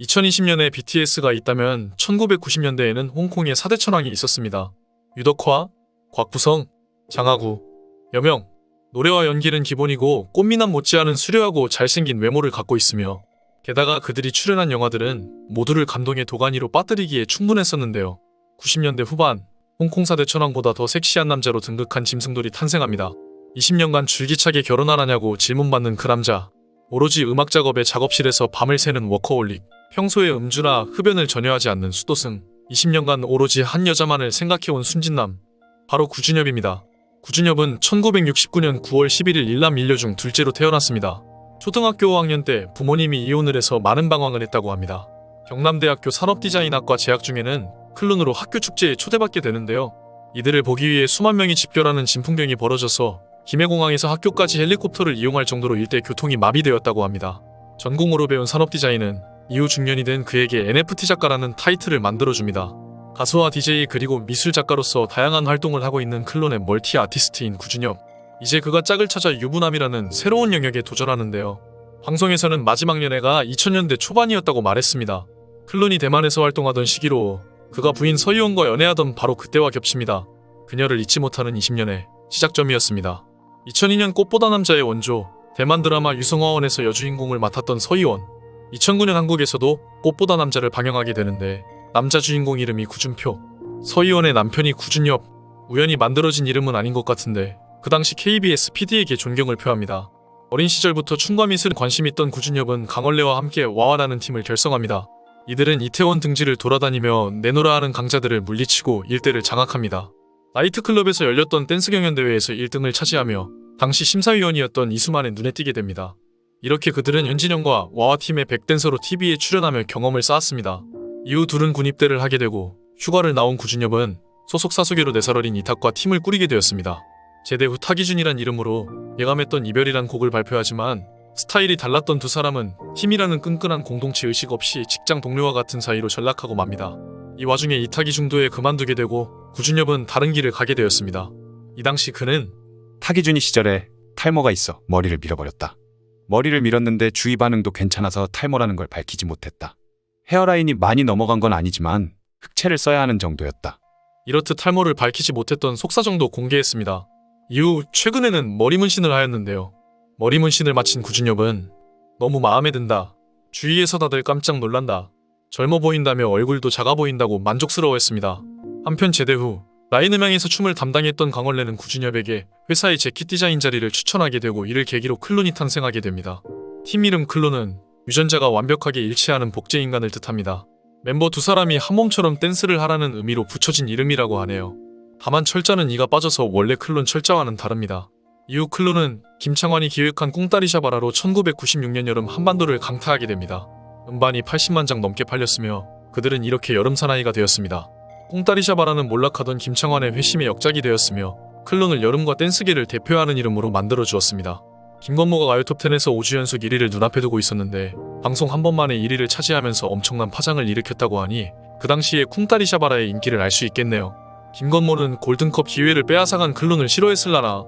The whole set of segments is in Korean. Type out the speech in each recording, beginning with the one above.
(2020년에) BTS가 있다면 1990년대에는 홍콩에 4대 천왕이 있었습니다. 유덕화, 곽부성, 장하구, 여명. 노래와 연기는 기본이고 꽃미남 못지않은 수려하고 잘생긴 외모를 갖고 있으며 게다가 그들이 출연한 영화들은 모두를 감동의 도가니로 빠뜨리기에 충분했었는데요. 90년대 후반 홍콩 4대 천왕보다 더 섹시한 남자로 등극한 짐승돌이 탄생합니다. 20년간 줄기차게 결혼 안 하냐고 질문받는 그 남자. 오로지 음악 작업에 작업실에서 밤을 새는 워커홀릭. 평소에 음주나 흡연을 전혀 하지 않는 수도승. 20년간 오로지 한 여자만을 생각해온 순진남. 바로 구준엽입니다. 구준엽은 1969년 9월 11일 일남 일녀 중 둘째로 태어났습니다. 초등학교 5학년 때 부모님이 이혼을 해서 많은 방황을 했다고 합니다. 경남대학교 산업디자인학과 재학 중에는 클론으로 학교 축제에 초대받게 되는데요. 이들을 보기 위해 수만 명이 집결하는 진풍경이 벌어져서 김해공항에서 학교까지 헬리콥터를 이용할 정도로 일대 교통이 마비되었다고 합니다. 전공으로 배운 산업디자인은 이후 중년이 된 그에게 NFT 작가라는 타이틀을 만들어줍니다. 가수와 DJ 그리고 미술작가로서 다양한 활동을 하고 있는 클론의 멀티 아티스트인 구준엽. 이제 그가 짝을 찾아 유부남이라는 새로운 영역에 도전하는데요. 방송에서는 마지막 연애가 2000년대 초반이었다고 말했습니다. 클론이 대만에서 활동하던 시기로 그가 부인 서희원과 연애하던 바로 그때와 겹칩니다. 그녀를 잊지 못하는 20년의 시작점이었습니다. 2002년 꽃보다 남자의 원조, 대만 드라마 유성화원에서 여주인공을 맡았던 서희원. 2009년 한국에서도 꽃보다 남자를 방영하게 되는데 남자 주인공 이름이 구준표, 서희원의 남편이 구준엽. 우연히 만들어진 이름은 아닌 것 같은데 그 당시 KBS PD에게 존경을 표합니다. 어린 시절부터 춤과 미술에 관심 있던 구준엽은 강원래와 함께 와와라는 팀을 결성합니다. 이들은 이태원 등지를 돌아다니며 내노라 하는 강자들을 물리치고 일대를 장악합니다. 나이트클럽에서 열렸던 댄스 경연대회에서 1등을 차지하며 당시 심사위원이었던 이수만의 눈에 띄게 됩니다. 이렇게 그들은 현진영과 와와팀의 백댄서로 TV에 출연하며 경험을 쌓았습니다. 이후 둘은 군입대를 하게 되고 휴가를 나온 구준엽은 소속 사수계로 4살 어린 이탁과 팀을 꾸리게 되었습니다. 제대 후 타기준이란 이름으로 예감했던 이별이란 곡을 발표하지만 스타일이 달랐던 두 사람은 팀이라는 끈끈한 공동체 의식 없이 직장 동료와 같은 사이로 전락하고 맙니다. 이 와중에 이탁이 중도에 그만두게 되고 구준엽은 다른 길을 가게 되었습니다. 이 당시 그는 타기준이 시절에 탈모가 있어 머리를 밀어버렸다. 머리를 밀었는데 주위 반응도 괜찮아서 탈모라는 걸 밝히지 못했다. 헤어라인이 많이 넘어간 건 아니지만 흑채를 써야 하는 정도였다. 이렇듯 탈모를 밝히지 못했던 속사정도 공개했습니다. 이후 최근에는 머리 문신을 하였는데요. 머리 문신을 마친 구준엽은 너무 마음에 든다. 주위에서 다들 깜짝 놀란다. 젊어 보인다며 얼굴도 작아 보인다고 만족스러워했습니다. 한편 제대 후 라인음향에서 춤을 담당했던 강원래는 구준엽에게 회사의 재킷 디자인 자리를 추천하게 되고 이를 계기로 클론이 탄생하게 됩니다. 팀 이름 클론은 유전자가 완벽하게 일치하는 복제인간을 뜻합니다. 멤버 두 사람이 한 몸처럼 댄스를 하라는 의미로 붙여진 이름이라고 하네요. 다만 철자는 이가 빠져서 원래 클론 철자와는 다릅니다. 이후 클론은 김창완이 기획한 꿍따리 샤바라로 1996년 여름 한반도를 강타하게 됩니다. 음반이 80만 장 넘게 팔렸으며 그들은 이렇게 여름 사나이가 되었습니다. 꿍따리 샤바라는 몰락하던 김창완의 회심의 역작이 되었으며 클론을 여름과 댄스계를 대표하는 이름으로 만들어 주었습니다. 김건모가 가요톱10에서 5주 연속 1위를 눈앞에 두고 있었는데 방송 한 번 만에 1위를 차지하면서 엄청난 파장을 일으켰다고 하니 그 당시에 쿵따리 샤바라의 인기를 알 수 있겠네요. 김건모는 골든컵 기회를 빼앗아간 클론을 싫어했을라나.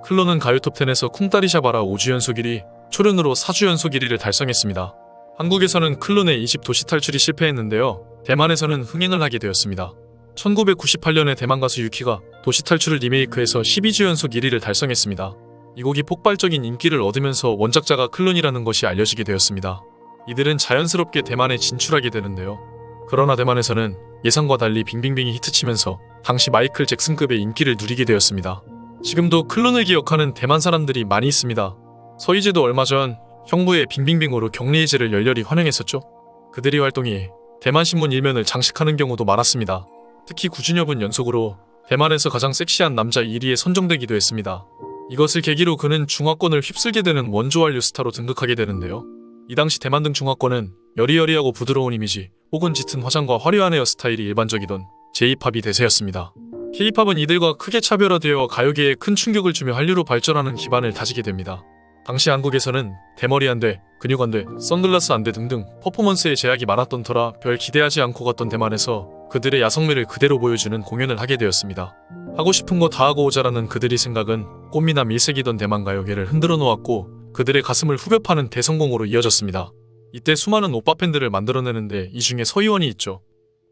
클론은 가요톱10에서 쿵따리 샤바라 5주 연속 1위, 초련으로 4주 연속 1위를 달성했습니다. 한국에서는 클론의 2집 도시 탈출이 실패했는데요. 대만에서는 흥행을 하게 되었습니다. 1998년에 대만 가수 유키가 도시 탈출을 리메이크해서 12주 연속 1위를 달성했습니다. 이 곡이 폭발적인 인기를 얻으면서 원작자가 클론이라는 것이 알려지게 되었습니다. 이들은 자연스럽게 대만에 진출하게 되는데요. 그러나 대만에서는 예상과 달리 빙빙빙이 히트치면서 당시 마이클 잭슨급의 인기를 누리게 되었습니다. 지금도 클론을 기억하는 대만 사람들이 많이 있습니다. 서희재도 얼마 전 형부의 빙빙빙으로 격리해제를 열렬히 환영했었죠. 그들의 활동이 대만신문 일면을 장식하는 경우도 많았습니다. 특히 구준엽은 연속으로 대만에서 가장 섹시한 남자 1위에 선정되기도 했습니다. 이것을 계기로 그는 중화권을 휩쓸게 되는 원조한류 스타로 등극하게 되는데요. 이 당시 대만 등 중화권은 여리여리하고 부드러운 이미지 혹은 짙은 화장과 화려한 헤어스타일이 일반적이던 J-팝이 대세였습니다. K-팝은 이들과 크게 차별화되어 가요계에 큰 충격을 주며 한류로 발전하는 기반을 다지게 됩니다. 당시 한국에서는 대머리 안 돼, 근육 안 돼, 선글라스 안 돼 등등 퍼포먼스에 제약이 많았던 터라 별 기대하지 않고 갔던 대만에서 그들의 야성미를 그대로 보여주는 공연을 하게 되었습니다. 하고 싶은 거 다 하고 오자라는 그들의 생각은 꽃미남 일색이던 대만 가요계를 흔들어 놓았고 그들의 가슴을 후벼 파는 대성공으로 이어졌습니다. 이때 수많은 오빠 팬들을 만들어내는데 이 중에 서희원이 있죠.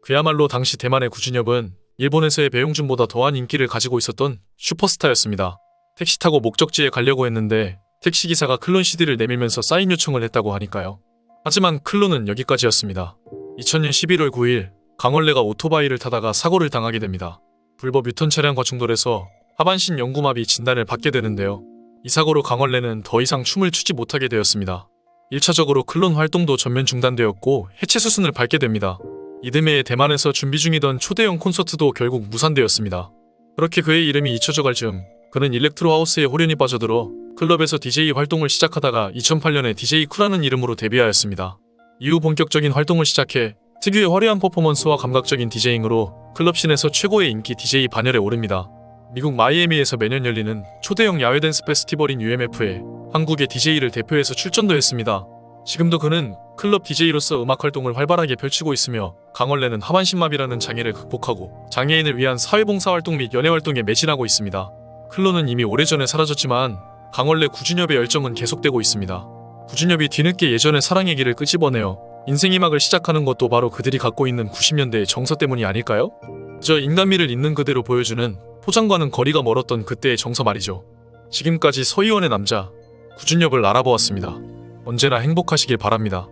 그야말로 당시 대만의 구준엽은 일본에서의 배용준보다 더한 인기를 가지고 있었던 슈퍼스타였습니다. 택시 타고 목적지에 가려고 했는데 택시기사가 클론 CD를 내밀면서 사인 요청을 했다고 하니까요. 하지만 클론은 여기까지였습니다. 2000년 11월 9일 강원래가 오토바이를 타다가 사고를 당하게 됩니다. 불법 유턴 차량과 충돌해서 하반신 연구마비 진단을 받게 되는데요. 이 사고로 강원래는 더 이상 춤을 추지 못하게 되었습니다. 1차적으로 클론 활동도 전면 중단되었고 해체 수순을 밟게 됩니다. 이듬해 대만에서 준비 중이던 초대형 콘서트도 결국 무산되었습니다. 그렇게 그의 이름이 잊혀져갈 즈음 그는 일렉트로 하우스에 홀연히 빠져들어 클럽에서 DJ 활동을 시작하다가 2008년에 DJ 쿠라는 이름으로 데뷔하였습니다. 이후 본격적인 활동을 시작해 특유의 화려한 퍼포먼스와 감각적인 디제잉으로 클럽씬에서 최고의 인기 DJ 반열에 오릅니다. 미국 마이애미에서 매년 열리는 초대형 야외 댄스 페스티벌인 UMF에 한국의 DJ를 대표해서 출전도 했습니다. 지금도 그는 클럽 DJ로서 음악 활동을 활발하게 펼치고 있으며 강원래는 하반신마비라는 장애를 극복하고 장애인을 위한 사회봉사 활동 및 연애 활동에 매진하고 있습니다. 클론은 이미 오래전에 사라졌지만 강원래 구준엽의 열정은 계속되고 있습니다. 구준엽이 뒤늦게 예전의 사랑의 길을 끄집어내어 인생이막을 시작하는 것도 바로 그들이 갖고 있는 90년대의 정서 때문이 아닐까요? 그저 인간미를 있는 그대로 보여주는 포장과는 거리가 멀었던 그때의 정서 말이죠. 지금까지 서희원의 남자 구준엽을 알아보았습니다. 언제나 행복하시길 바랍니다.